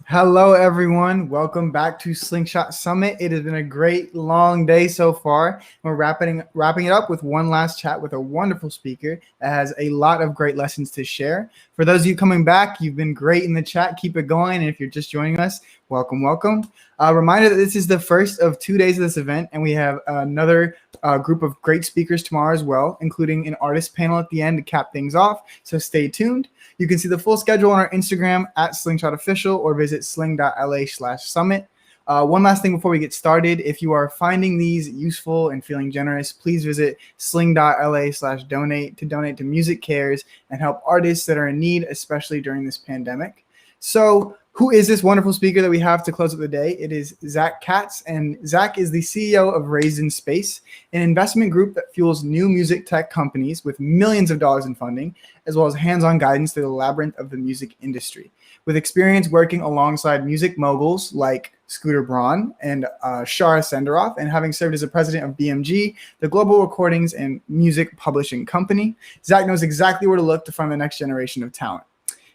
Hello, everyone. Welcome back to Slingshot Summit. It has been a great long day so far. We're wrapping it up with one last chat with a wonderful speaker that has a lot of great lessons to share. For those of you coming back, you've been great in the chat. Keep it going. And if you're just joining us, welcome, welcome. Reminder that this is the first of 2 days of this event, and we have another group of great speakers tomorrow as well, including an artist panel at the end to cap things off. So stay tuned. You can see the full schedule on our Instagram at Slingshot Official or visit sling.la/summit. One last thing before we get started. If you are finding these useful and feeling generous, please visit sling.la/donate to donate to Music Cares and help artists that are in need, especially during this pandemic. So who is this wonderful speaker that we have to close up the day? It is Zach Katz, and Zach is the CEO of Raised in Space, an investment group that fuels new music tech companies with millions of dollars in funding, as well as hands-on guidance through the labyrinth of the music industry. With experience working alongside music moguls like Scooter Braun and Shara Senderoff, and having served as the president of BMG, the global recordings and music publishing company, Zach knows exactly where to look to find the next generation of talent.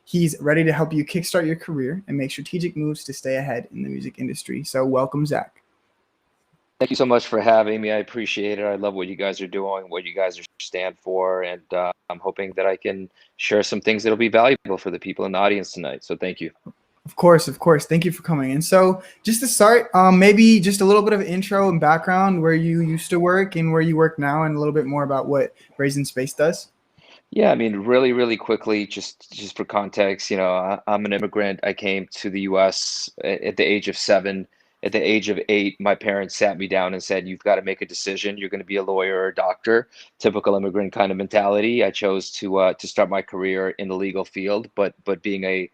He's ready to help you kickstart your career and make strategic moves to stay ahead in the music industry. So welcome, Zach. Thank you so much for having me. I appreciate it. I love what you guys are doing, what you guys stand for, and I'm hoping that I can share some things that'll be valuable for the people in the audience tonight. So thank you. Of course. Thank you for coming. And so just to start, maybe just a little bit of intro and background, where you used to work and where you work now, and a little bit more about what Raised in Space does. Yeah, I mean, really quickly, just for context, I'm an immigrant. I came to the US at the age of 7. At the age of 8, my parents sat me down and said, "You've got to make a decision. You're going to be a lawyer or a doctor." Typical immigrant kind of mentality. I chose to start my career in the legal field, but being a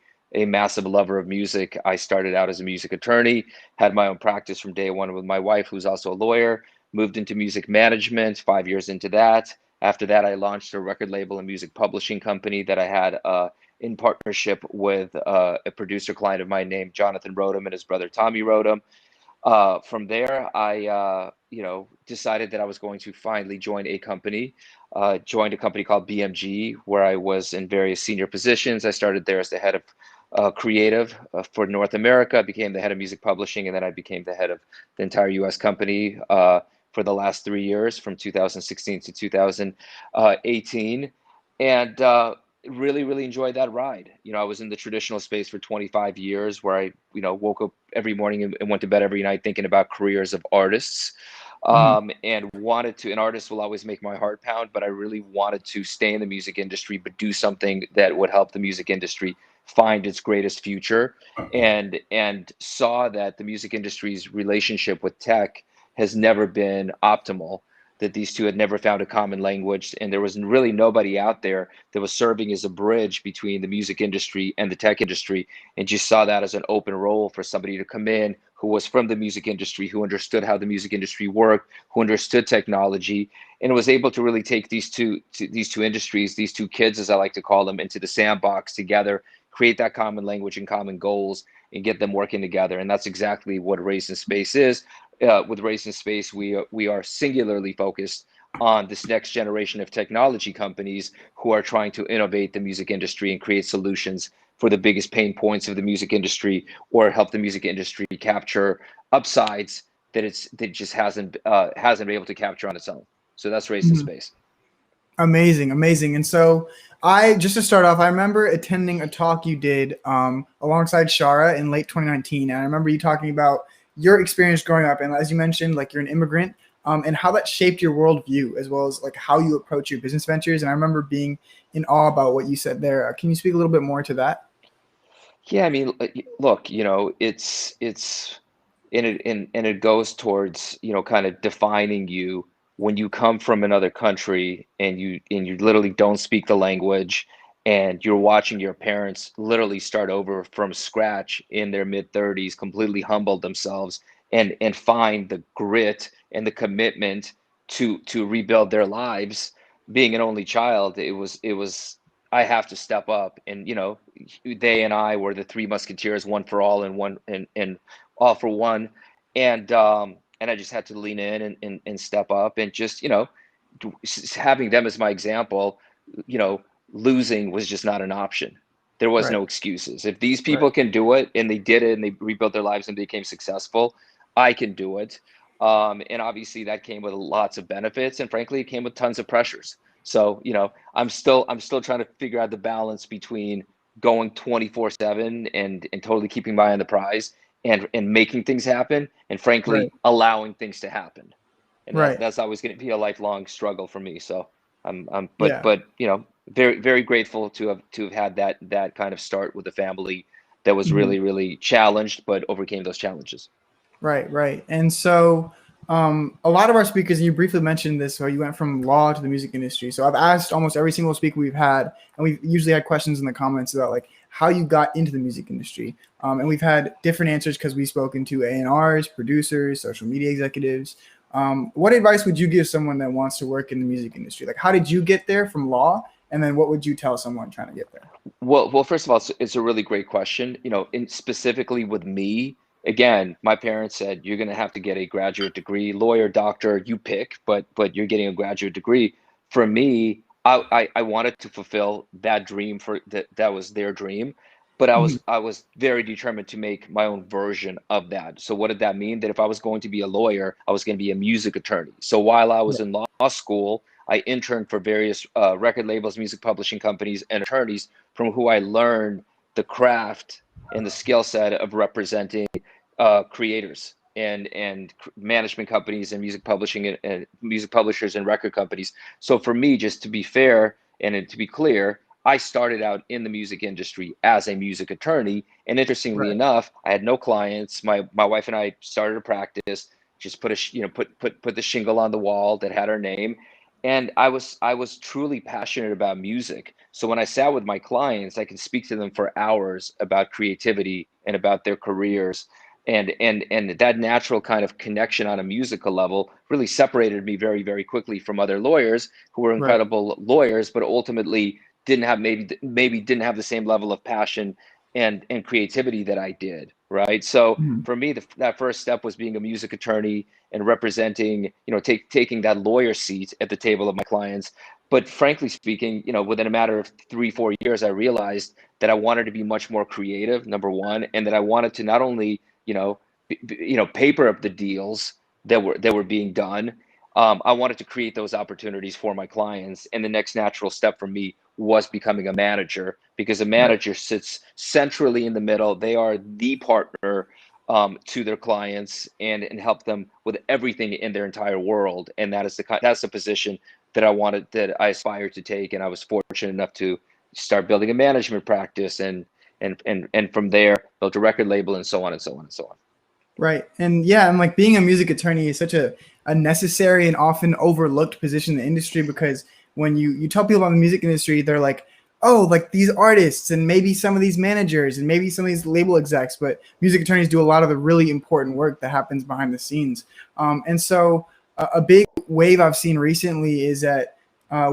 massive lover of music, I started out as a music attorney, had my own practice from day one with my wife, who's also a lawyer, moved into music management 5 years into that. After that, I launched a record label and music publishing company that I had in partnership with a producer client of mine named Jonathan Rodham and his brother Tommy Rodham. From there, I decided that I was going to finally join a company. Joined a company called BMG, where I was in various senior positions. I started there as the head of creative for North America, became the head of music publishing, and then I became the head of the entire US company for the last 3 years, from 2016 to 2018, and really enjoyed that ride. I was in the traditional space for 25 years, where I woke up every morning and went to bed every night thinking about careers of artists, and wanted to. An artist will always make my heart pound, but I really wanted to stay in the music industry, but do something that would help the music industry find its greatest future, and saw that the music industry's relationship with tech has never been optimal, that these two had never found a common language, and there was really nobody out there that was serving as a bridge between the music industry and the tech industry, and just saw that as an open role for somebody to come in who was from the music industry, who understood how the music industry worked, who understood technology, and was able to really take these two industries, these two kids, as I like to call them, into the sandbox together, create that common language and common goals, and get them working together. And that's exactly what Raised in Space is. With Raised in Space, we are singularly focused on this next generation of technology companies who are trying to innovate the music industry and create solutions for the biggest pain points of the music industry, or help the music industry capture upsides that it just hasn't been able to capture on its own. So that's Raised in Space. Amazing, amazing. And so just to start off, I remember attending a talk you did alongside Shara in late 2019. And I remember you talking about your experience growing up. And as you mentioned, like you're an immigrant and how that shaped your worldview as well as like how you approach your business ventures. And I remember being in awe about what you said there. Can you speak a little bit more to that? Yeah, I mean, look, and it goes towards, kind of defining you when you come from another country and you literally don't speak the language and you're watching your parents literally start over from scratch in their mid 30s, completely humble themselves and find the grit and the commitment to rebuild their lives. Being an only child, it was I have to step up, and they and I were the three musketeers, one for all and one and all for one, and I just had to lean in and step up and just having them as my example. you know Losing was just not an option. There was Right, no excuses. If these right, people can do it and they did it and they rebuilt their lives and became successful, I can do it. And obviously that came with lots of benefits, and frankly it came with tons of pressures. So I'm still trying to figure out the balance between going 24/7 and totally keeping my eye on the prize and making things happen, and right, frankly allowing things to happen. And right. that's always going to be a lifelong struggle for me. So but Yeah. very very grateful to have had that kind of start with a family that was Mhm. really really challenged but overcame those challenges. Right, right. And so a lot of our speakers, and you briefly mentioned this, so you went from law to the music industry. So I've asked almost every single speaker we've had, and we've usually had questions in the comments about like how you got into the music industry. And we've had different answers because we've spoken to A&Rs, producers, social media executives. What advice would you give someone that wants to work in the music industry? Like, how did you get there from law? And then what would you tell someone trying to get there? Well, first of all, it's a really great question. Specifically with me, again, my parents said you're going to have to get a graduate degree, lawyer, doctor, you pick, but you're getting a graduate degree. For me, I wanted to fulfill that dream, for that was their dream, but I Mhm. was I was very determined to make my own version of that. So what did that mean? That if I was going to be a lawyer, I was going to be a music attorney. So while I was Right, in law school, I interned for various record labels, music publishing companies, and attorneys from who I learned the craft and the skill set of representing creators and management companies and music publishing and music publishers and record companies. So for me, just to be fair and to be clear, I started out in the music industry as a music attorney, and interestingly right, enough, I had no clients. My wife and I started a practice, just put the shingle on the wall that had our name, and I was truly passionate about music. So when I sat with my clients, I could speak to them for hours about creativity and about their careers. And that natural kind of connection on a musical level really separated me very, very quickly from other lawyers who were right. incredible lawyers, but ultimately didn't have maybe didn't have the same level of passion and creativity that I did, right? So Mhm. for me, that first step was being a music attorney and representing, taking that lawyer seat at the table of my clients. But frankly speaking, within a matter of 3 4 years, I realized that I wanted to be much more creative, number one, and that I wanted to not only, paper up the deals that were being done. I wanted to create those opportunities for my clients, and the next natural step for me was becoming a manager, because a Right. manager sits centrally in the middle. They are the partner to their clients and help them with everything in their entire world. And that's the position that I aspired to take. And I was fortunate enough to start building a management practice and from there built a record label and so on and so on and so on. Right. And yeah, and like being a music attorney is such a necessary and often overlooked position in the industry because when you tell people about the music industry, they're like, oh, like these artists and maybe some of these managers and maybe some of these label execs, but music attorneys do a lot of the really important work that happens behind the scenes. And so a big wave I've seen recently is that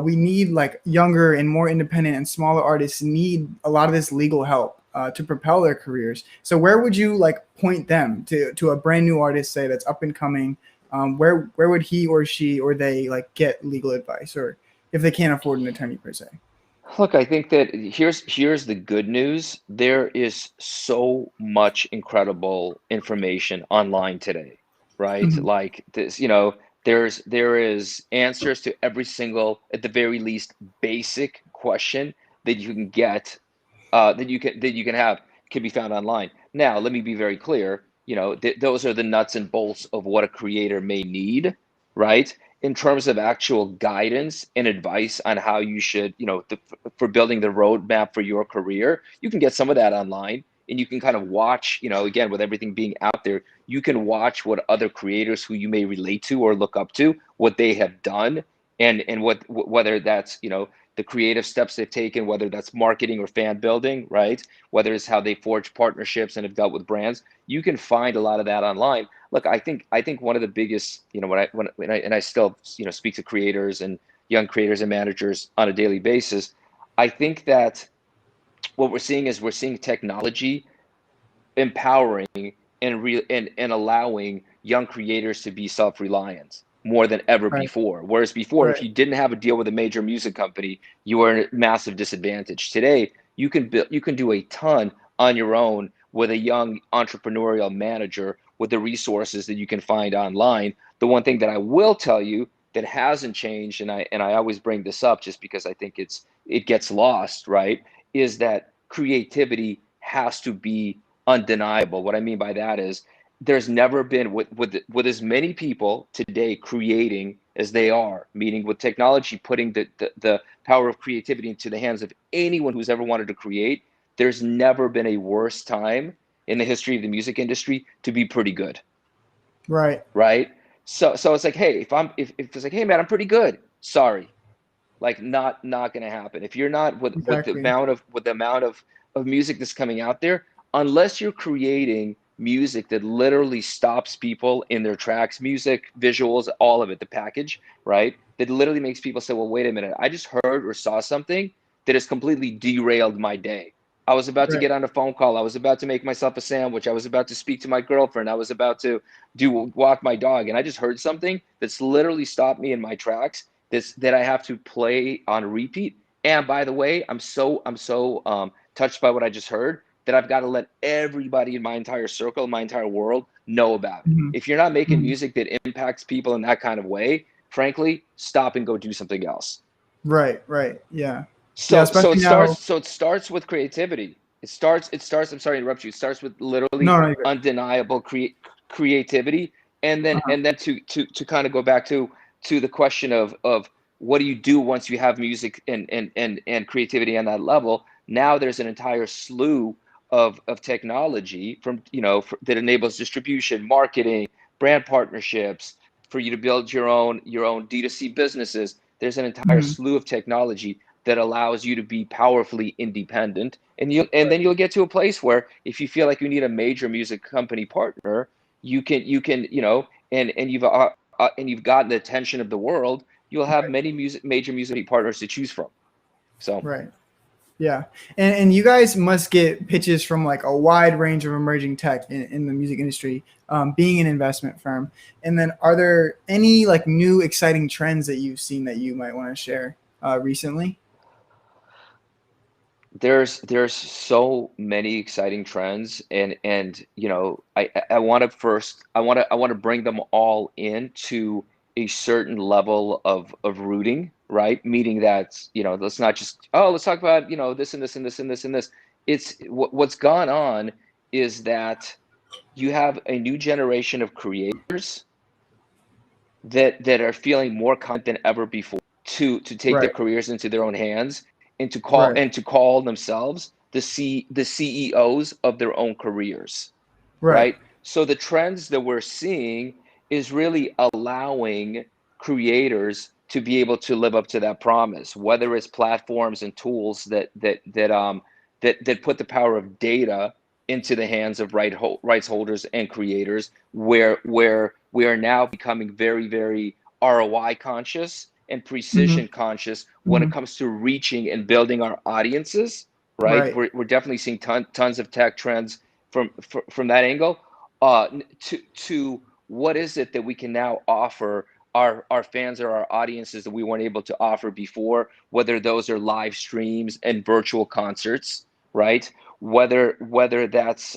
we need like younger and more independent and smaller artists need a lot of this legal help to propel their careers. So where would you like point them to a brand new artist, say that's up and coming? Where would he or she or they like get legal advice, or if they can't afford an attorney per se? Look, I think that here's the good news. There is so much incredible information online today, right? Mhm. Like this, There is answers to every single, at the very least, basic question that you can get, that you can have, can be found online. Now, let me be very clear. Those are the nuts and bolts of what a creator may need, right? In terms of actual guidance and advice on how you should, for building the roadmap for your career, you can get some of that online, and you can kind of watch, again, with everything being out there, you can watch what other creators who you may relate to or look up to, what they have done, and whether that's, the creative steps they've taken, whether that's marketing or fan building, right? Whether it's how they forge partnerships and have dealt with brands, you can find a lot of that online. Look, I think one of the biggest, when I still, speak to creators and young creators and managers on a daily basis, I think that what we're seeing technology empowering and allowing young creators to be self-reliant more than ever Right. before. Whereas before, if Right. you didn't have a deal with a major music company, you were at a massive disadvantage. Today, you can do a ton on your own with a young entrepreneurial manager with the resources that you can find online. The one thing that I will tell you that hasn't changed, and I always bring this up just because I think it gets lost, right, is that creativity has to be undeniable. What I mean by that is there's never been with as many people today creating as they are, meaning with technology putting the power of creativity into the hands of anyone who's ever wanted to create, there's never been a worse time in the history of the music industry to be pretty good. Right. Right. So it's like, hey, if it's like, hey man, I'm pretty good. Sorry. Like not gonna happen. If you're not with the Exactly. amount of music that's coming out there, unless you're creating music that literally stops people in their tracks, music, visuals, all of it, the package, right? That literally makes people say, well, wait a minute, I just heard or saw something that has completely derailed my day. I was about to Right. get on a phone call. I was about to make myself a sandwich. I was about to speak to my girlfriend. I was about to walk my dog, and I just heard something that's literally stopped me in my tracks that I have to play on repeat. And by the way, I'm so touched by what I just heard that I've got to let everybody in my entire circle, my entire world, know about it. Hmm. If you're not making Hmm. music that impacts people in that kind of way, frankly, stop and go do something else. Right. Right. Yeah. Yeah. So Especially now. it starts with creativity. It starts. I'm sorry to interrupt you. It starts with literally No. No. You're good. undeniable creativity, and then to kind of go back to the question of what do you do once you have music and creativity on that level. Now there's an entire slew of technology that enables distribution, marketing, brand partnerships for you to build your own D2C businesses. There's an entire Hmm. slew of technology that allows you to be powerfully independent, and then you'll get to a place where if you feel like you need a major music company partner, you can and you've gotten the attention of the world, you'll have Right. many major music partners to choose from. So Right. Yeah, and you guys must get pitches from like a wide range of emerging tech in the music industry, being an investment firm. And then, are there any like new exciting trends that you've seen that you might want to share recently? there's so many exciting trends, and I want to first I want to bring them all into a certain level of rooting, right? Meaning that, let's not just, oh, let's talk about, this and this and this and this and this. It's what's gone on is that you have a new generation of creators that are feeling more confident than ever before to take their Right. careers into their own hands, and Right. to call themselves the CEOs of their own careers, Right. right? So the trends that we're seeing is really allowing creators to be able to live up to that promise, whether it's platforms and tools that put the power of data into the hands of rights holders and creators, where we are now becoming very, very ROI conscious and Hmm. precision conscious when Hmm. it comes to reaching and building our audiences, right? Right. We're definitely seeing tons of tech trends from that angle, to what is it that we can now offer our fans or our audiences that we weren't able to offer before, whether those are live streams and virtual concerts, right? Whether that's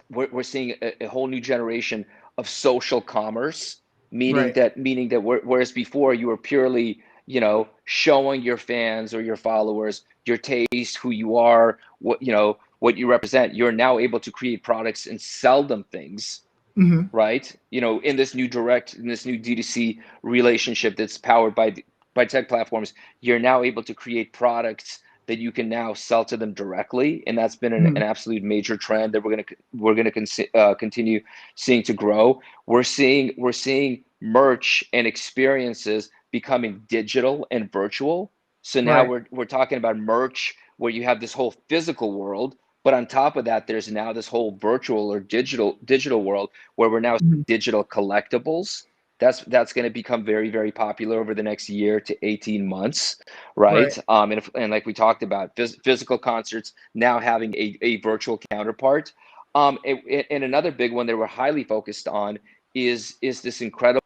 we're seeing a whole new generation of social commerce, Right. meaning that whereas before you were purely, you know, showing your fans or your followers your taste, who you are, what, you know, what you represent, you're now able to create products and sell them things, Hmm. right? You know, in this new D2C relationship that's powered by tech platforms, you're now able to create products that you can now sell to them directly, and that's been Hmm. an absolute major trend that we're gonna continue seeing to grow. We're seeing merch and experiences becoming digital and virtual. So now Right. we're talking about merch where you have this whole physical world, but on top of that, there's now this whole virtual or digital world where we're now Hmm. digital collectibles. That's going to become very, very popular over the next year to 18 months, Right. right? And like we talked about, physical concerts now having a virtual counterpart. And another big one that we're highly focused on is this incredible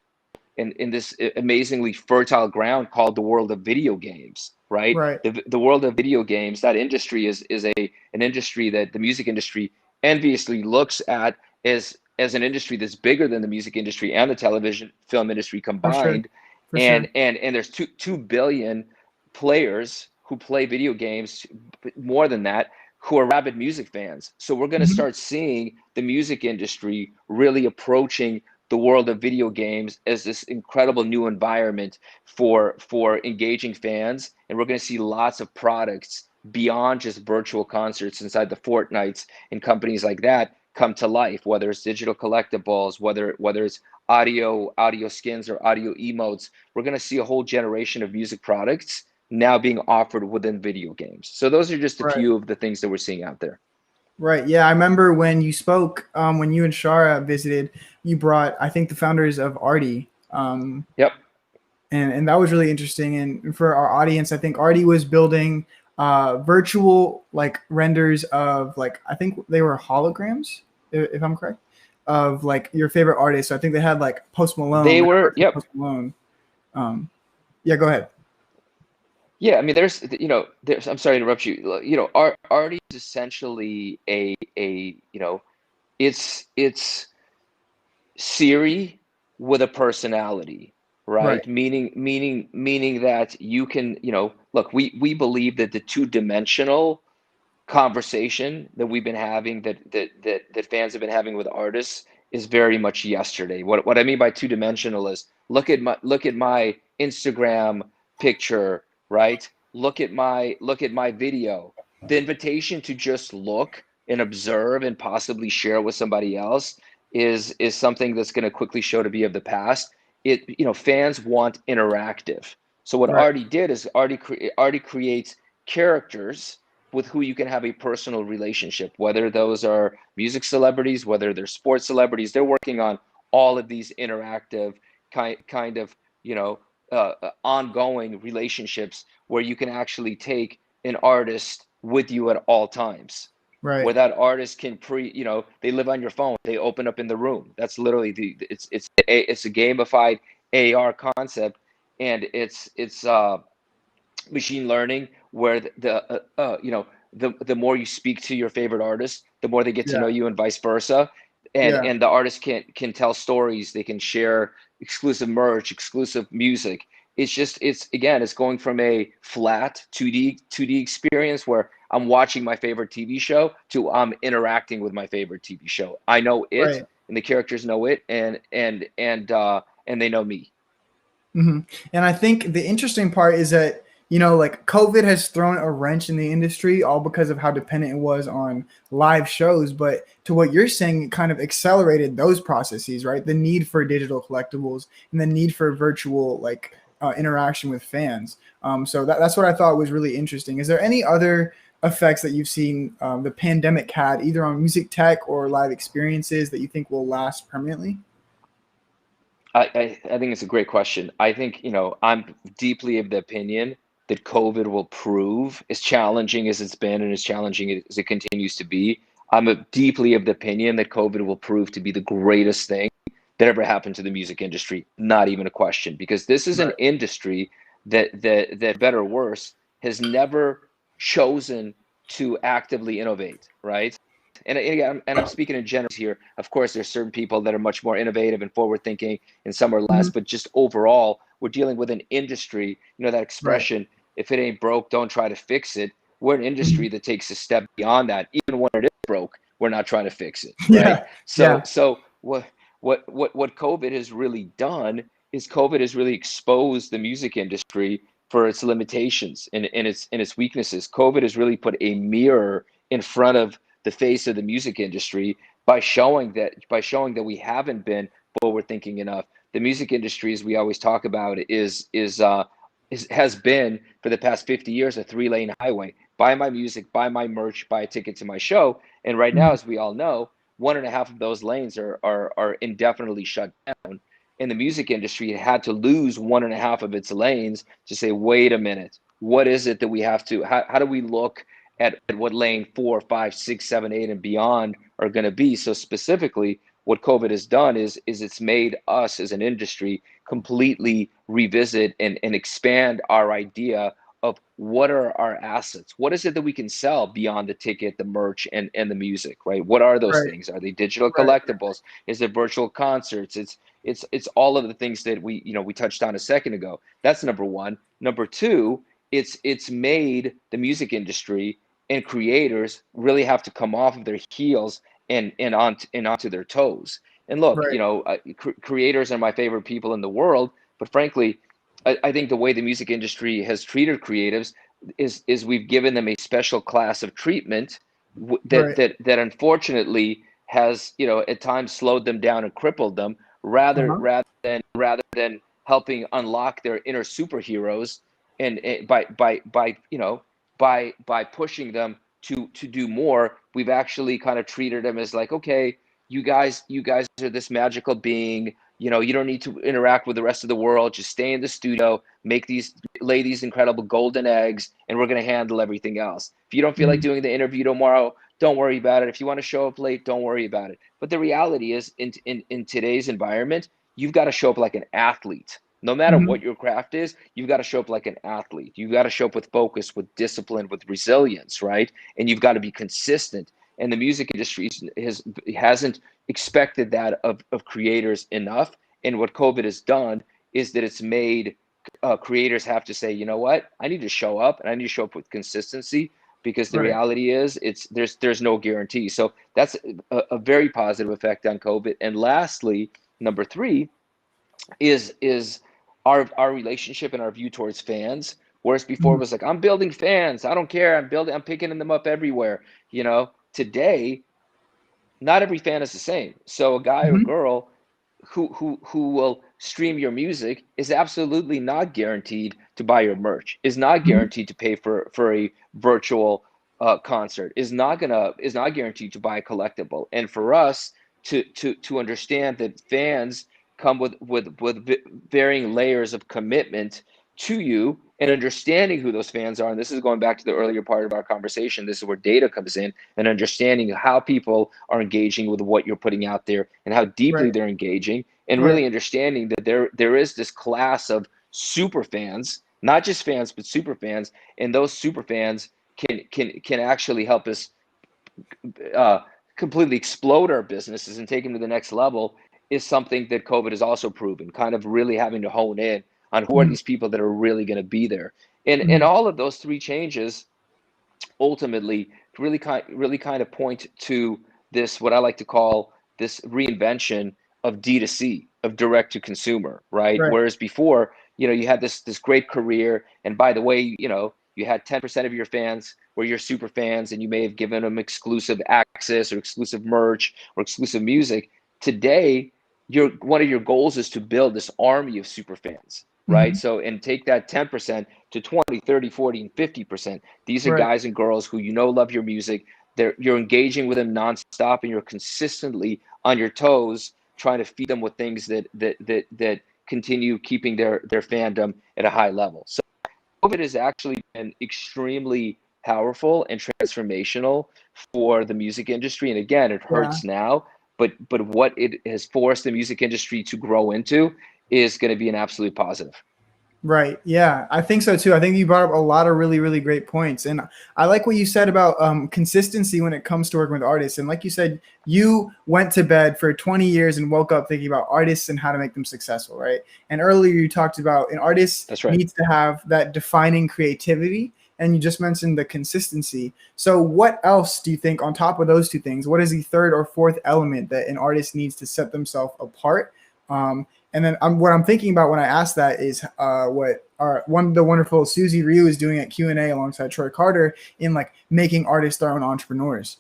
in this amazingly fertile ground called the world of video games, right? Right. The world of video games, that industry is an industry that the music industry enviously looks at as an industry that's bigger than the music industry and the television film industry For sure. combined. For sure. And there's 2 billion players who play video games, more than that, who are rabid music fans. So we're going to Hmm. start seeing the music industry really approaching the world of video games as this incredible new environment for engaging fans, and we're going to see lots of products beyond just virtual concerts inside the Fortnites and companies like that come to life, whether it's digital collectibles, whether it's audio skins or audio emotes. We're going to see a whole generation of music products now being offered within video games. So those are just a Right. few of the things that we're seeing out there. Right. Yeah, I remember when you spoke, when you and Shara visited, you brought, I think, the founders of Artie, Yep. and that was really interesting. And for our audience, I think Artie was building virtual like renders of like I think they were holograms, if I'm correct, of like your favorite artists. So I think they had like Post Malone, They that were, version of yep. Post Malone. Um, yeah, go ahead. Yeah, I mean, I'm sorry to interrupt you. You know, art is essentially you know, it's Siri with a personality, Right. right? Meaning that you can, you know, look, we believe that the two-dimensional conversation that we've been having, that fans have been having with artists, is very much yesterday. What I mean by two-dimensional is look at my Instagram picture, right? Look at my video. The invitation to just look and observe and possibly share with somebody else is something that's going to quickly show to be of the past. You know, fans want interactive. So what Right. Artie did is Artie creates characters with who you can have a personal relationship, whether those are music celebrities, whether they're sports celebrities. They're working on all of these interactive kind of, you know, ongoing relationships where you can actually take an artist with you at all times, where Right. that artist can you know, they live on your phone, they open up in the room. That's literally it's a gamified AR concept, and it's machine learning where you know, the more you speak to your favorite artist, the more they get to know Yeah. you, and vice versa. Yeah. And the artist can tell stories, they can share exclusive merch, exclusive music. It's again, it's going from a flat 2D experience where I'm watching my favorite TV show to I'm interacting with my favorite TV show. I know it, Right. and the characters know it, and they know me. Hmm. And I think the interesting part is that, like COVID has thrown a wrench in the industry all because of how dependent it was on live shows. But to what you're saying, it kind of accelerated those processes, right? The need for digital collectibles and the need for virtual interaction with fans. So that's what I thought was really interesting. Is there any other effects that you've seen the pandemic had either on music tech or live experiences that you think will last permanently? I think it's a great question. I think, you know, I'm deeply of the opinion that COVID will prove, as challenging as it's been and as challenging as it continues to be, deeply of the opinion that COVID will prove to be the greatest thing that ever happened to the music industry. Not even a question, because this is an Right. industry that better or worse, has never chosen to actively innovate, right? and I'm speaking in general here. Of course, there's certain people that are much more innovative and forward thinking, and some are less. Mhm. But just overall, we're dealing with an industry. You know that Right. expression: "If it ain't broke, don't try to fix it." We're an industry Mhm. that takes a step beyond that. Even when it is broke, we're not trying to fix it, right? Yeah. So Yeah. so what COVID has really done is COVID has really exposed the music industry for its limitations and its weaknesses. COVID has really put a mirror in front of the face of the music industry by showing that we haven't been forward thinking enough. The music industry, as we always talk about, has been for the past 50 years a 3-lane highway. Buy my music, buy my merch, buy a ticket to my show. And right now, Mhm. as we all know, one and a half of those lanes are indefinitely shut down. And the music industry had to lose one and a half of its lanes to say, wait a minute, what is it that we have to, how do we look at what lane 4, 5, 6, 7, 8, and beyond are going to be? So specifically, what COVID has done is it's made us as an industry completely revisit and expand our idea of what are our assets. What is it that we can sell beyond the ticket, the merch, and the music, right? What are those Right. things? Are they digital Right. collectibles? Is it virtual concerts? It's all of the things that we touched on a second ago. That's number one. Number two, it's made the music industry and creators really have to come off of their heels and onto their toes. And look, Right. creators are my favorite people in the world, but frankly, I think the way the music industry has treated creatives is we've given them a special class of treatment that Right. that unfortunately has at times slowed them down and crippled them rather Uh-huh. rather than helping unlock their inner superheroes and by pushing them to do more. We've actually kind of treated them as like, okay, you guys are this magical being. You don't need to interact with the rest of the world. Just stay in the studio, lay these incredible golden eggs, and we're going to handle everything else. If you don't feel like Mhm. doing the interview tomorrow, don't worry about it. If you want to show up late, don't worry about it. But the reality is, in today's environment, you've got to show up like an athlete. No matter Mhm. what your craft is, you've got to show up like an athlete. You've got to show up with focus, with discipline, with resilience, right? And you've got to be consistent. And the music industry hasn't expected that of creators enough. And what COVID has done is that it's made creators have to say, you know what, I need to show up, and I need to show up with consistency, because the Right. reality is there's no guarantee. So that's a very positive effect on COVID. And lastly, number three is our relationship and our view towards fans. Whereas before it Mhm. was like, I'm building fans, I don't care, I'm picking them up everywhere. Today, not every fan is the same. So a guy or Mhm. girl who will stream your music is absolutely not guaranteed to buy your merch, is not Mhm. guaranteed to pay for a virtual concert, is not guaranteed to buy a collectible. And for us to understand that fans come with varying layers of commitment to you, and understanding who those fans are. And this is going back to the earlier part of our conversation. This is where data comes in, and understanding how people are engaging with what you're putting out there and how deeply Right. they're engaging, and Right. really understanding that there is this class of super fans, not just fans, but super fans. And those super fans can actually help us uh, completely explode our businesses and take them to the next level, is something that COVID has also proven, kind of really having to hone in on who are Mhm. these people that are really going to be there. And Mhm. all of those three changes ultimately really kind of point to this, what I like to call this reinvention of D2C, of direct to consumer, right? Right. Whereas before, you had this great career, and by the way, you had 10% of your fans were your super fans, and you may have given them exclusive access or exclusive merch or exclusive music. Today, one of your goals is to build this army of super fans, right? Mhm. So, and take that 10% to 20, 30, 40, and 50%. These are Right. guys and girls who love your music. You're engaging with them nonstop, and you're consistently on your toes, trying to feed them with things that continue keeping their fandom at a high level. So COVID has actually been extremely powerful and transformational for the music industry. And again, it Yeah. hurts now, but what it has forced the music industry to grow into is going to be an absolute positive. Right. Yeah, I think so too. I think you brought up a lot of really, really great points. And I like what you said about consistency when it comes to working with artists. And like you said, you went to bed for 20 years and woke up thinking about artists and how to make them successful, right? And earlier you talked about an artist That's right. needs to have that defining creativity. And you just mentioned the consistency. So what else do you think on top of those two things? What is the third or fourth element that an artist needs to set themselves apart? And then what I'm thinking about when I ask that is what the wonderful Susie Ryu is doing at Q&A alongside Troy Carter in like making artists their own entrepreneurs.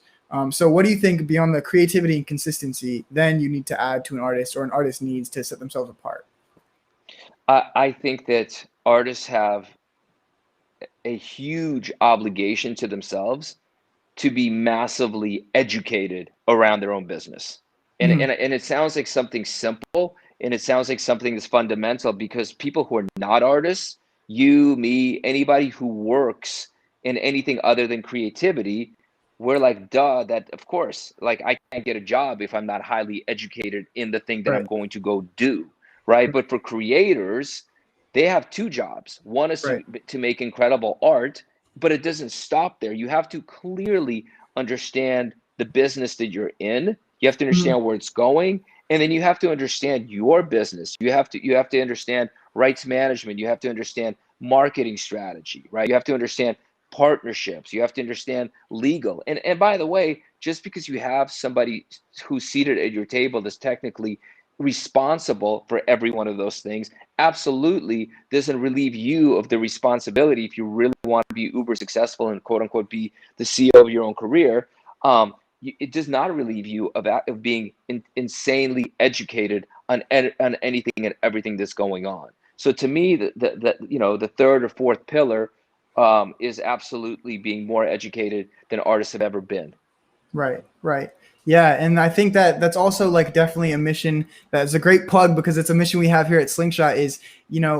So what do you think beyond the creativity and consistency then you need to add to an artist or an artist needs to set themselves apart? I think that artists have a huge obligation to themselves to be massively educated around their own business. And, Mhm. and it sounds like something simple, and it sounds like something that's fundamental, because people who are not artists, you, me, anybody who works in anything other than creativity, we're like, duh, that of course, like I can't get a job if I'm not highly educated in the thing that I'm Right. going to go do, right? But for creators, they have two jobs. One is Right. to make incredible art, but it doesn't stop there. You have to clearly understand the business that you're in. You have to Mhm. understand where it's going, and then you have to understand your business. You have to understand rights management. You have to understand marketing strategy, right? You have to understand partnerships. You have to understand legal. And by the way, just because you have somebody who's seated at your table that's technically responsible for every one of those things absolutely doesn't relieve you of the responsibility if you really want to be uber successful and quote unquote be the CEO of your own career. It does not relieve you of being insanely educated on anything and everything that's going on. So to me, the third or fourth pillar is absolutely being more educated than artists have ever been. Right, right. Yeah, and I think that that's also like definitely a mission that's a great plug because it's a mission we have here at Slingshot is,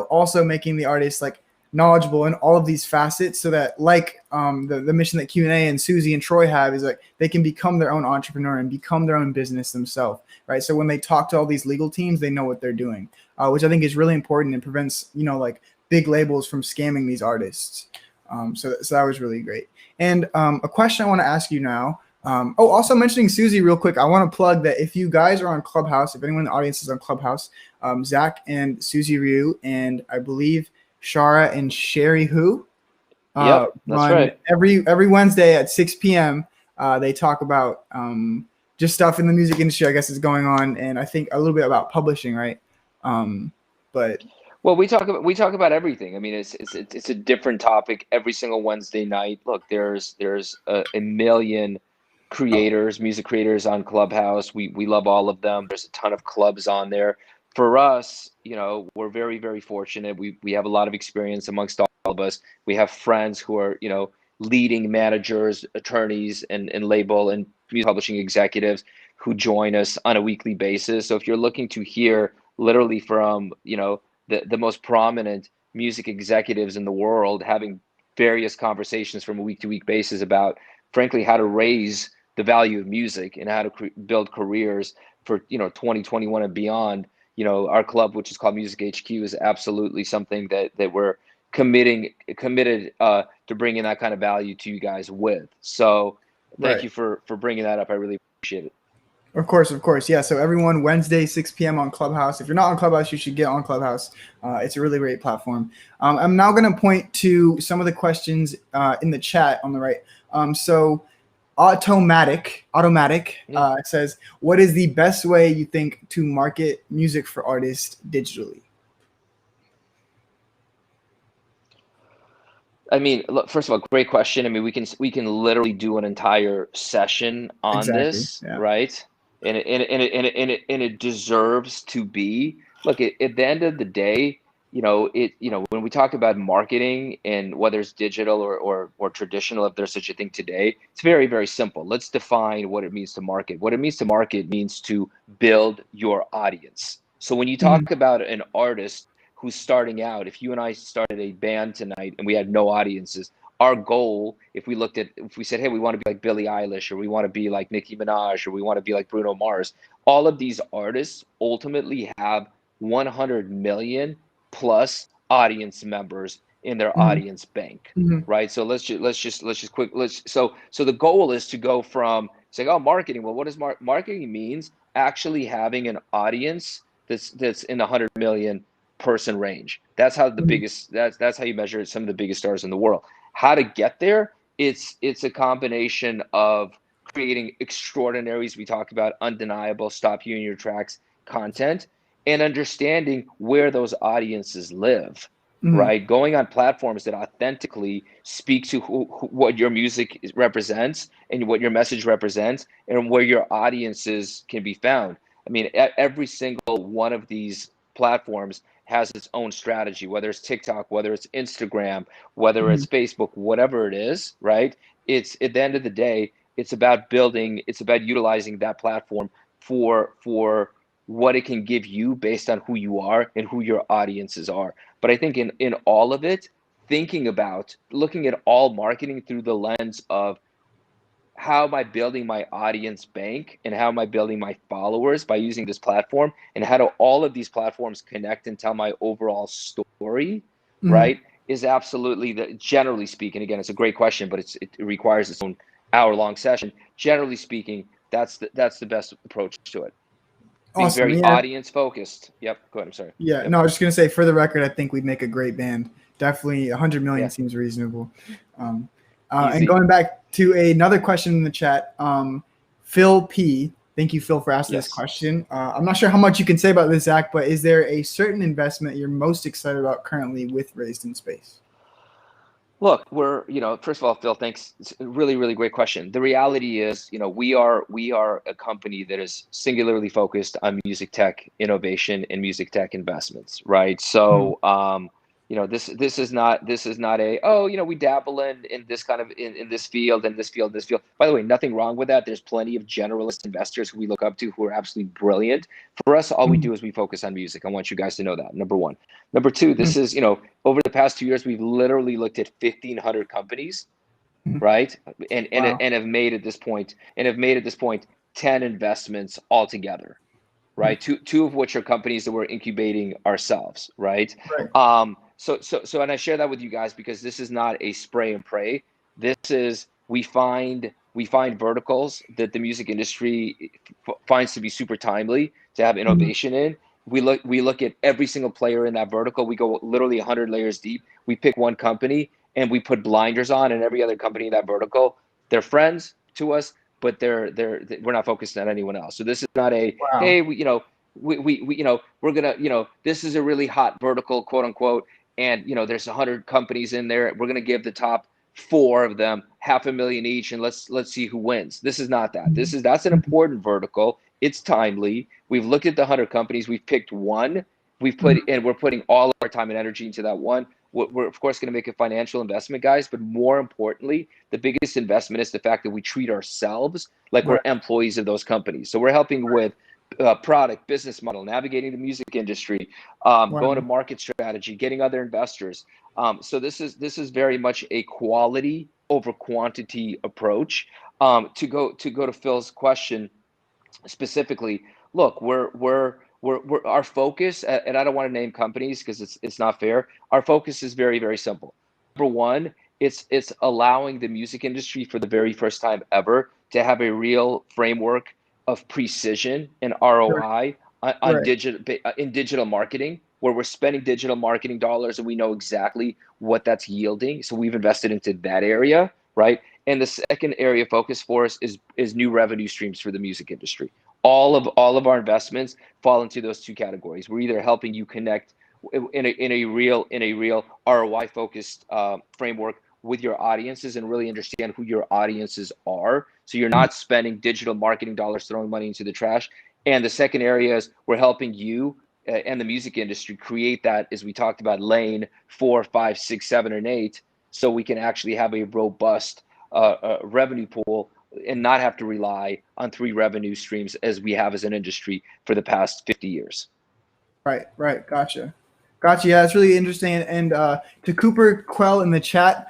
also making the artist like knowledgeable in all of these facets so that like the mission that Q&A and Susie and Troy have is like they can become their own entrepreneur and become their own business themselves, right? So when they talk to all these legal teams, they know what they're doing, which I think is really important and prevents, like big labels from scamming these artists. So that was really great. And a question I want to ask you now. Also mentioning Susie real quick, I want to plug that if you guys are on Clubhouse, if anyone in the audience is on Clubhouse, Zach and Susie Ryu and I believe Shara and Sherry Who Yep, that's run right. every Wednesday at 6 p.m. They talk about just stuff in the music industry, I guess, is going on, and I think a little bit about publishing, right? But Well, we talk about everything. I mean, it's a different topic every single Wednesday night. Look, there's a million creators, music creators on Clubhouse. We love all of them. There's a ton of clubs on there. For us, we're very, very fortunate. We have a lot of experience amongst all of us. We have friends who are, leading managers, attorneys, and label and music publishing executives who join us on a weekly basis. So if you're looking to hear literally from, the most prominent music executives in the world having various conversations from a week to week basis about, frankly, how to raise the value of music and how to build careers for 2021 and beyond. Our club, which is called Music HQ, is absolutely something that we're committed to bringing that kind of value to you guys with. So thank right. you for bringing that up. I really appreciate it. Of course, yeah. So everyone, Wednesday, 6 p.m. on Clubhouse. If you're not on Clubhouse, you should get on Clubhouse. It's a really great platform. I'm now going to point to some of the questions in the chat on the right. So automatic Yeah. says, what is the best way you think to market music for artists digitally? I mean, look, first of all, great question. I mean, we can literally do an entire session on Exactly. this, Yeah. right? And it deserves to be. Look, at the end of the day, when we talk about marketing and whether it's digital or traditional, if there's such a thing today, it's very, very simple. Let's define what it means to market. What it means to market means to build your audience. So when you talk Mhm. about an artist who's starting out, if you and I started a band tonight and we had no audiences, our goal, if we said, hey, we want to be like Billie Eilish, or we want to be like Nicki Minaj, or we want to be like Bruno Mars, all of these artists ultimately have 100 million plus audience members in their Mhm. audience bank, Mhm. right? So so the goal is to go from saying, oh, marketing. Well, what does marketing means? Actually having an audience that's in the 100 million person range. That's how the Mhm. biggest. That's how you measure some of the biggest stars in the world. How to get there? It's a combination of creating extraordinaries. We talked about undeniable, stop you in your tracks content, and understanding where those audiences live, Mhm. right? Going on platforms that authentically speak to what your music represents and what your message represents and where your audiences can be found. I mean, every single one of these platforms has its own strategy, whether it's TikTok, whether it's Instagram, whether it's Mhm. Facebook, whatever it is, right? It's at the end of the day, it's about building, it's about utilizing that platform for what it can give you based on who you are and who your audiences are. But I think in all of it, thinking about looking at all marketing through the lens of how am I building my audience bank and how am I building my followers by using this platform, and how do all of these platforms connect and tell my overall story, Mhm. right? Is absolutely the, generally speaking, again, it's a great question, but it requires its own hour-long session. Generally speaking, that's the best approach to it. Being Awesome. very Yeah. audience focused. Yep. Go ahead. I'm sorry. Yeah. Yep. No, I was just gonna say, for the record, I think we'd make a great band. Definitely, 100 million Yeah. seems reasonable. Um, and Easy. going back to another question in the chat, Phil P. Thank you, Phil, for asking this Yes. question. I'm not sure how much you can say about this, Zach, but is there a certain investment you're most excited about currently with Raised in Space? Look, first of all, Phil, thanks. It's a really, really great question. The reality is, we are a company that is singularly focused on music tech innovation and music tech investments, right? Mhm. So, this is not a, oh, we dabble in this kind of in this field and this field, this field. By the way, nothing wrong with that. There's plenty of generalist investors who we look up to who are absolutely brilliant. For us, all we Mhm. do is we focus on music. I want you guys to know that. Number one. Number two, Mhm. this is, over the past 2 years, we've literally looked at 1,500 companies, Mhm. right? And Wow. and have made at this point 10 investments altogether, Mhm. right? Two of which are companies that we're incubating ourselves, right? Right. And I share that with you guys because this is not a spray and pray. This is we find verticals that the music industry finds to be super timely to have Mhm. innovation in. We look at every single player in that vertical. We go literally 100 layers deep. We pick one company and we put blinders on, and every other company in that vertical, they're friends to us, but we're not focused on anyone else. So this is not a, Wow. hey, we're gonna, this is a really hot vertical, quote unquote, and there's 100 companies in there. We're gonna give the top four of them $500,000 each, and let's see who wins. This is not that. Mhm. That's an Mhm. important vertical. It's timely. We've looked at the 100 companies. We've picked one. Mhm. We're putting all of our time and energy into that one. We're of course going to make a financial investment, guys, but more importantly, the biggest investment is the fact that we treat ourselves like we're Right. employees of those companies. So we're helping with product, business model, navigating the music industry, going to Wow. market strategy, getting other investors. So this is very much a quality over quantity approach. To go to Phil's question specifically, look, we're our focus, and I don't want to name companies because it's not fair. Our focus is very, very simple. Number one, it's allowing the music industry for the very first time ever to have a real framework of precision and Right. ROI on Right. digital marketing, where we're spending digital marketing dollars and we know exactly what that's yielding. So we've invested into that area, right? And the second area of focus for us is new revenue streams for the music industry. All of our investments fall into those two categories. We're either helping you connect in a real ROI focused framework with your audiences and really understand who your audiences are. So you're Mhm. not spending digital marketing dollars throwing money into the trash. And the second area is we're helping you and the music industry create that, as we talked about, lane 4, 5, 6, 7, and 8, so we can actually have a robust revenue pool and not have to rely on three revenue streams as we have as an industry for the past 50 years. Right, right. Gotcha. Gotcha. Yeah, it's really interesting. And to Cooper Quell in the chat,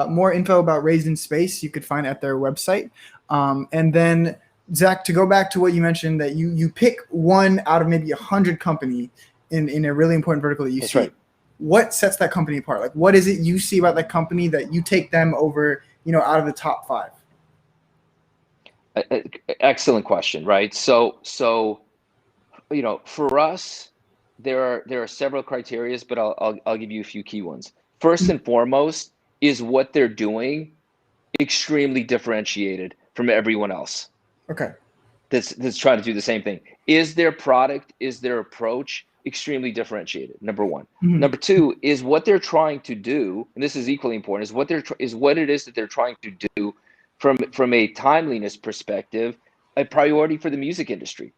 more info about Raised in Space you could find at their website. And then, Zach, to go back to what you mentioned, that you pick one out of maybe 100 company in a really important vertical that you That's see. right. what sets that company apart? Like, what is it you see about that company that you take them over, out of the top 5? Excellent question, right? So for us, there are several criterias, but I'll give you a few key ones. First and foremost, is what they're doing extremely differentiated from everyone else Okay. that's trying to do the same thing? Is their product, is their approach extremely differentiated? Number one. Number two is what they're trying to do, and this is equally important, is what it is that they're trying to do from a timeliness perspective, a priority for the music industry.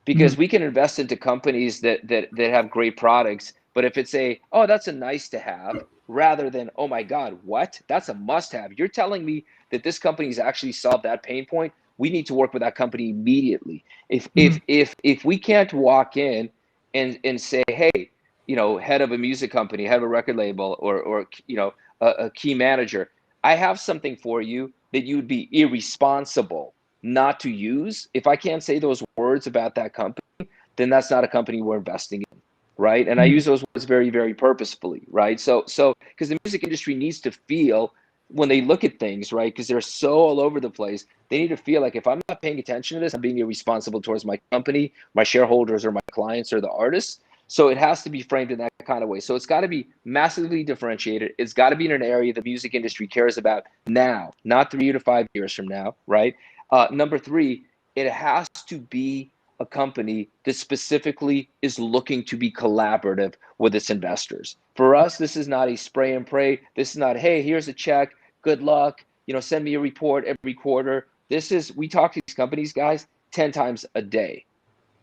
Because we can invest into companies that have great products, but if it's that's a nice to have, rather than, oh my God, what? That's a must have. You're telling me that this company's actually solved that pain point. We need to work with that company immediately. If we can't walk in and say, hey, head of a music company, head of a record label, or a key manager, I have something for you that you'd be irresponsible not to use. If I can't say those words about that company, then that's not a company we're investing in, right? And I use those words very, very purposefully, right? So because the music industry needs to feel, when they look at things, right, because they're so all over the place, they need to feel like, if I'm not paying attention to this, I'm being irresponsible towards my company, my shareholders, or my clients, or the artists. So it has to be framed in that kind of way. So it's got to be massively differentiated. It's got to be in an area the music industry cares about now, not 3 to 5 years from now, right? Number three, it has to be a company that specifically is looking to be collaborative with its investors. For us, this is not a spray and pray. This is not, hey, here's a check, good luck, send me a report every quarter. We talk to these companies, guys, 10 times a day.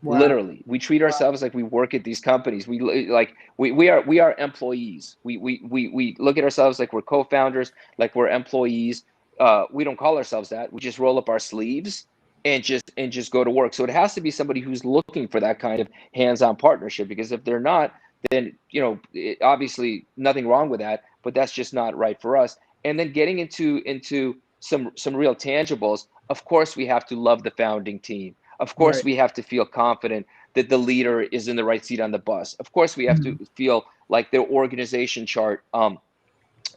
Wow. Literally, we treat ourselves like we work at these companies. We are employees. We look at ourselves like we're co-founders, like we're employees. We don't call ourselves that. We just roll up our sleeves and just go to work. So it has to be somebody who's looking for that kind of hands-on partnership, because if they're not, then obviously nothing wrong with that, but that's just not right for us. And then getting into some real tangibles. Of course, we have to love the founding team. Of course, we have to feel confident that the leader is in the right seat on the bus. Of course, we have to feel like their organization chart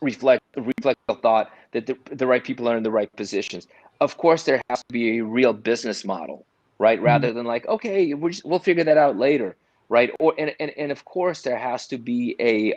reflect the thought that the right people are in the right positions. Of course, there has to be a real business model, right? Rather than like, okay, we'll figure that out later, right? And of course, there has to be a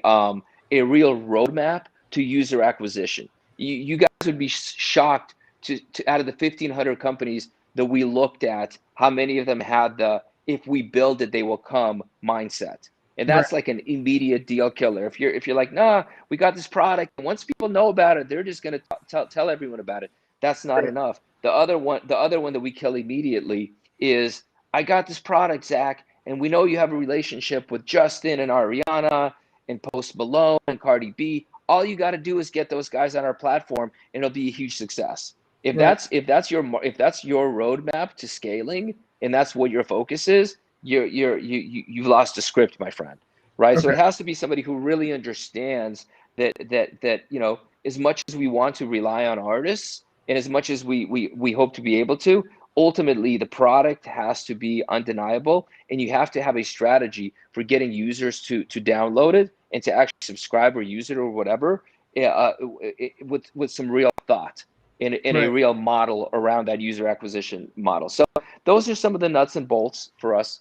real roadmap to user acquisition. You guys would be shocked to out of the 1,500 companies that we looked at, how many of them had the "if we build it, they will come" mindset. And that's like an immediate deal killer. If you're like, nah, we got this product, and once people know about it, they're just gonna tell everyone about it. That's not enough. The other one that we kill immediately is, I got this product, Zach, and we know you have a relationship with Justin and Ariana and Post Malone and Cardi B. All you got to do is get those guys on our platform, and it'll be a huge success. If that's your roadmap to scaling, and that's what your focus is, you've lost a script, my friend, right? So it has to be somebody who really understands that as much as we want to rely on artists, and as much as we hope to be able to, ultimately the product has to be undeniable, and you have to have a strategy for getting users to download it and to actually subscribe or use it or whatever, with some real thought in a real model around that user acquisition model. So those are some of the nuts and bolts for us.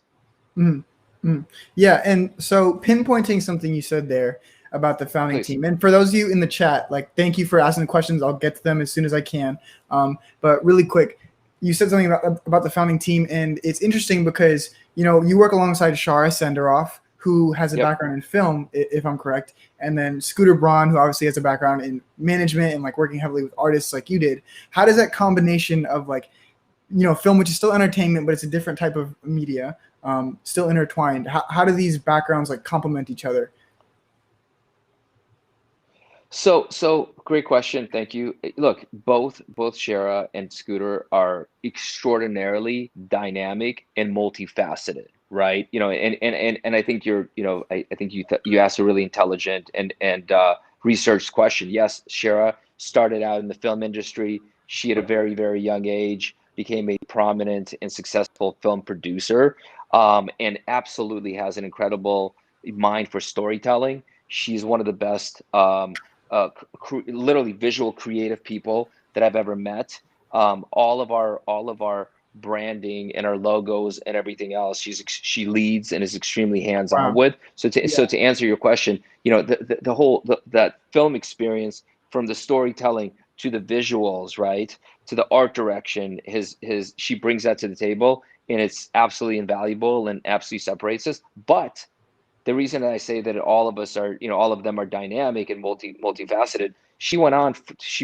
Yeah, and so pinpointing something you said there about the founding team, and for those of you in the chat, like, thank you for asking the questions. I'll get to them as soon as I can. But really quick, you said something about the founding team, and it's interesting because you work alongside Shara Senderoff, who has a background in film, if I'm correct, and then Scooter Braun, who obviously has a background in management and like working heavily with artists like you did. How does that combination of film, which is still entertainment, but it's a different type of media, still intertwined? How do these backgrounds like complement each other? So great question. Thank you. Look, both Shara and Scooter are extraordinarily dynamic and multifaceted, right? And I think I think you asked a really intelligent and researched question. Yes, Shara started out in the film industry. She, at a very, very young age, became a prominent and successful film producer, and absolutely has an incredible mind for storytelling. She's one of the best, literally visual creative people that I've ever met. All of our branding and our logos and everything else, she leads and is extremely hands-on Wow. with. So to Yeah. answer your question, the whole that film experience, from the storytelling to the visuals, right, to the art direction, his she brings that to the table, and it's absolutely invaluable and absolutely separates us. But the reason that I say that all of us are, all of them are dynamic and multifaceted. She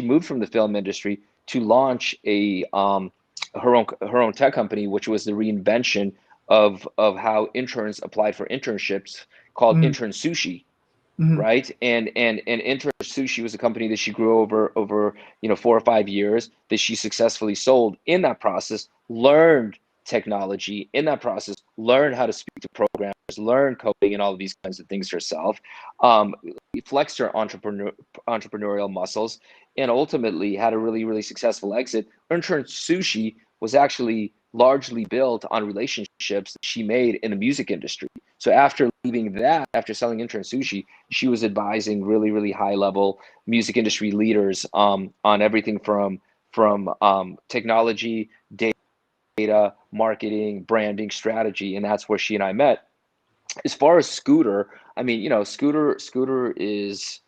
moved from the film industry to launch her own tech company, which was the reinvention of how interns applied for internships, called Mm-hmm. Intern Sushi, Mm-hmm. right? And Intern Sushi was a company that she grew over 4 or 5 years, that she successfully sold. In that process, learned technology. In that process, learned how to speak to programmers, learn coding, and all of these kinds of things herself. Um, Flexed her entrepreneurial muscles, and ultimately had a really, really successful exit. Intern Sushi was actually largely built on relationships that she made in the music industry. So after leaving that, after selling Intern Sushi, she was advising really, really high level music industry leaders, on everything from technology, data, marketing, branding, strategy, and that's where she and I met. As far as Scooter, I mean, Scooter is,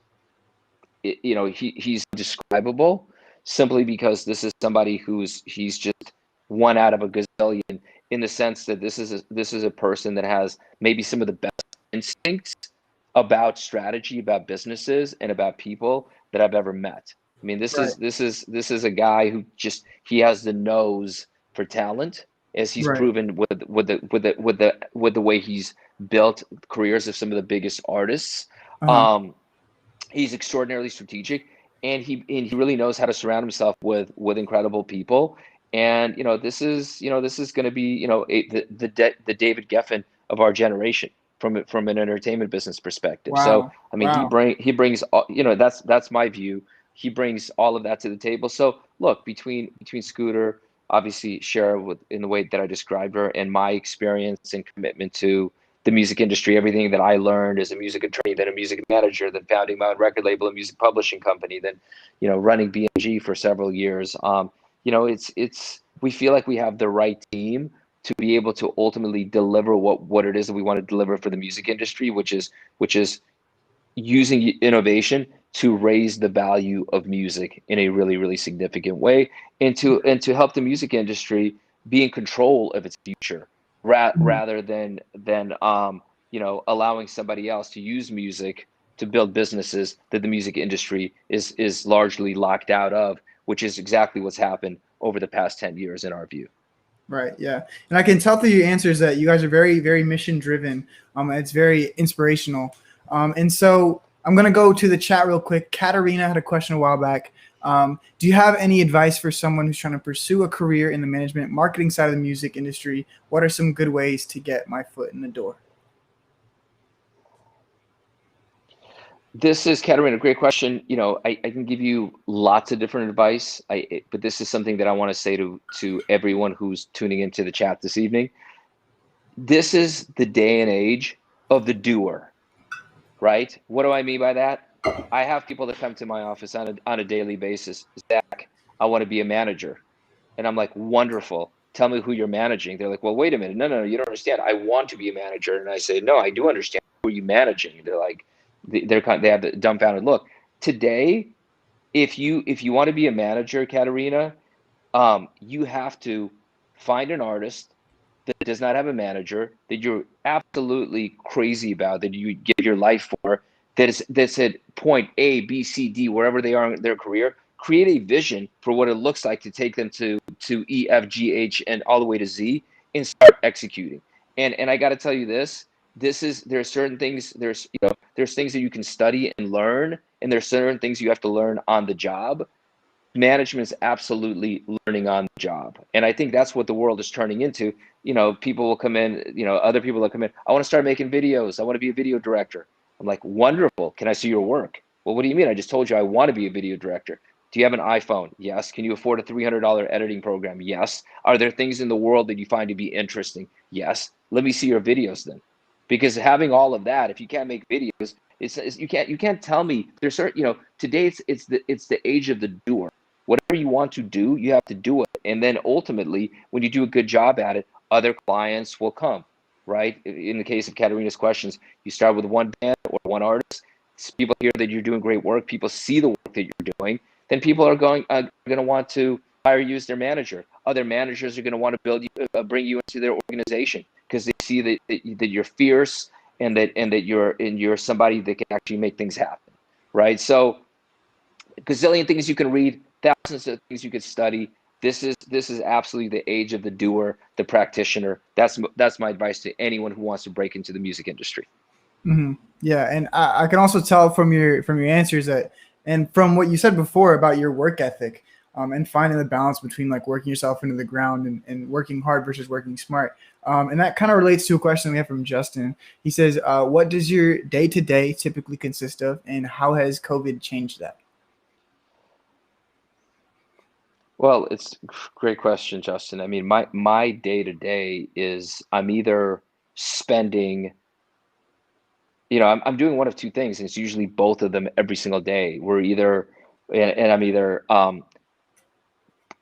he's describable, simply because this is somebody he's just one out of a gazillion, in the sense that this is a person that has maybe some of the best instincts about strategy, about businesses, and about people that I've ever met. I mean, this Right. is this is this is a guy who just, he has the nose for talent, as he's Right. proven with the way he's built careers of some of the biggest artists. Uh-huh. Um, he's extraordinarily strategic, and he really knows how to surround himself with incredible people. And this is going to be, the David Geffen of our generation, from an entertainment business perspective. So Wow. I mean, Wow. he brings that's my view. He brings all of that to the table. So look, between Scooter, obviously share in the way that I described her, and my experience and commitment to the music industry, everything that I learned as a music attorney, then a music manager, then founding my own record label and music publishing company, then running BMG for several years. It's we feel like we have the right team to be able to ultimately deliver what it is that we want to deliver for the music industry, which is using innovation to raise the value of music in a really, really significant way, and to help the music industry be in control of its future, Mhm. rather than allowing somebody else to use music to build businesses that the music industry is largely locked out of, which is exactly what's happened over the past 10 years in our view. Right. Yeah. And I can tell through your answers that you guys are very, very mission driven. It's very inspirational. And so I'm gonna go to the chat real quick. Katarina had a question a while back. Do you have any advice for someone who's trying to pursue a career in the management marketing side of the music industry? What are some good ways to get my foot in the door? This is, Katerina, a great question. I can give you lots of different advice, but this is something that I want to say to everyone who's tuning into the chat this evening. This is the day and age of the doer, right? What do I mean by that? I have people that come to my office on a daily basis. Zach, I want to be a manager. And I'm like, wonderful. Tell me who you're managing. They're like, well, wait a minute. No, no, no, you don't understand. I want to be a manager. And I say, no, I do understand. Who are you managing? And they're like, they have the dumbfounded look. Today, if you want to be a manager, Katerina, you have to find an artist that does not have a manager, that you're absolutely crazy about, that you give your life for, that's at point A, B, C, D, wherever they are in their career. Create a vision for what it looks like to take them to E, F, G, H, and all the way to Z, and start executing. And I got to tell you this. There are certain things. There's things that you can study and learn, and there's certain things you have to learn on the job. Management is absolutely learning on the job, and I think that's what the world is turning into. People will come in, other people will come in, I want to start making videos, I want to be a video director. I'm like, wonderful, can I see your work? Well, what do you mean? I just told you I want to be a video director. Do you have an iPhone? Yes. Can you afford a $300 editing program? Yes. Are there things in the world that you find to be interesting? Yes. Let me see your videos then. because having all of that, if you can't make videos, you can't tell me there's certain, today it's the age of the doer. Whatever you want to do, you have to do it, and then ultimately, when you do a good job at it, other clients will come, right? In the case of Katerina's questions, you start with one band or one artist. People hear that you're doing great work. People see the work that you're doing. Then people are going to want to hire you as their manager. Other managers are going to want to bring you into their organization because they see that you're fierce and that you're somebody that can actually make things happen, right? So, a gazillion things you can read, thousands of things you could study. This is absolutely the age of the doer, the practitioner. That's my advice to anyone who wants to break into the music industry. Mm-hmm. Yeah, and I can also tell from your answers that, and from what you said before about your work ethic, and finding the balance between like working yourself into the ground and working hard versus working smart. And that kind of relates to a question we have from Justin. He says, what does your day-to-day typically consist of, and how has COVID changed that? Well, it's a great question, Justin. I mean, my day-to-day is I'm either spending, I'm doing one of two things, and it's usually both of them every single day. I'm either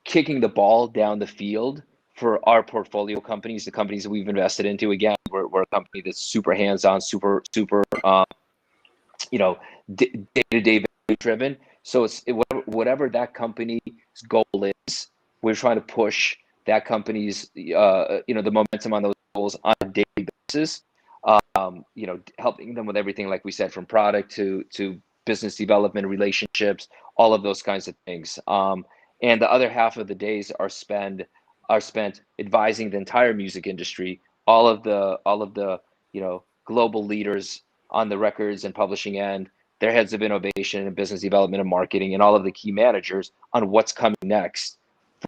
kicking the ball down the field for our portfolio companies, the companies that we've invested into. Again, we're a company that's super hands-on, super, day-to-day value driven. So whatever that company's goal is, we're trying to push that company's, the momentum on those goals on a daily basis. Helping them with everything, like we said, from product to business development, relationships, all of those kinds of things. And the other half of the days are spent advising the entire music industry, all of the global leaders on the records and publishing end, their heads of innovation and business development and marketing, and all of the key managers on what's coming next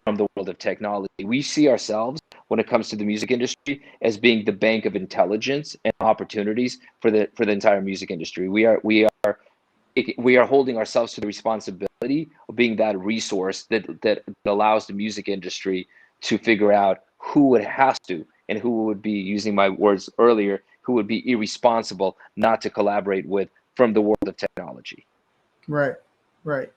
from the world of technology. We see ourselves, when it comes to the music industry, as being the bank of intelligence and opportunities for the entire music industry. We are holding ourselves to the responsibility of being that resource that allows the music industry to figure out who it has to, and who would be, using my words earlier, who would be irresponsible not to collaborate with from the world of technology. Right.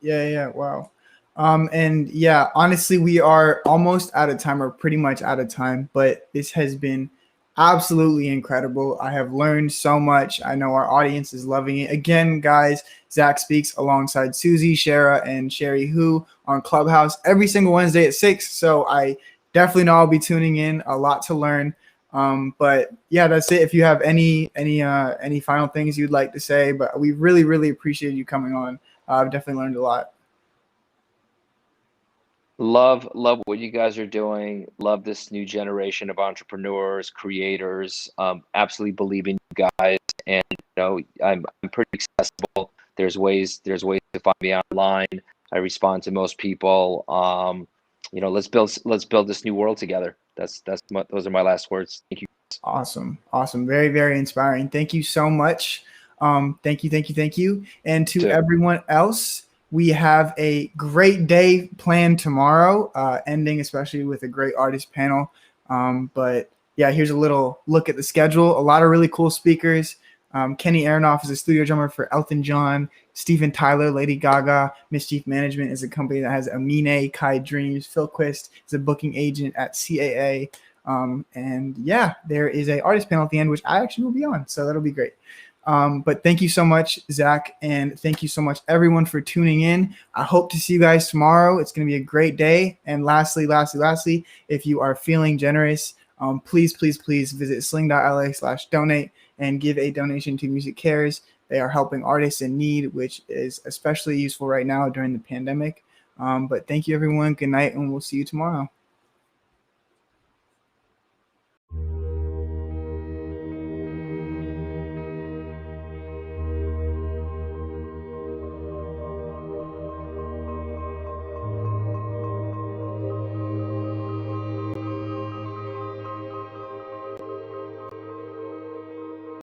Yeah. Wow. And yeah, honestly, we are almost out of time, or pretty much out of time, but this has been absolutely incredible. I have learned so much. I know our audience is loving it. Again, guys, Zach speaks alongside Susie, Shara, and Sherry Who on Clubhouse every single Wednesday at 6. So I definitely know I'll be tuning in. A lot to learn. But yeah, that's it. If you have any final things you'd like to say, but we really, really appreciate you coming on. I've definitely learned a lot. Love what you guys are doing. Love this new generation of entrepreneurs, creators. Absolutely believe in you guys, and I'm pretty accessible. There's ways to find me online. I respond to most people. Let's build this new world together. Those are my last words. Thank you. Awesome. Very, very inspiring. Thank you so much. Thank you. And to everyone else, we have a great day planned tomorrow, ending especially with a great artist panel. But yeah, here's a little look at the schedule. A lot of really cool speakers. Kenny Aronoff is a studio drummer for Elton John. Steven Tyler, Lady Gaga. Mischief Management is a company that has Amine, Kai Dreams. Phil Quist is a booking agent at CAA. And yeah, there is a artist panel at the end, which I actually will be on. So that'll be great. But thank you so much, Zach. And thank you so much, everyone, for tuning in. I hope to see you guys tomorrow. It's going to be a great day. And lastly, if you are feeling generous, please visit sling.la/donate and give a donation to Music Cares. They are helping artists in need, which is especially useful right now during the pandemic. But thank you, everyone. Good night, and we'll see you tomorrow.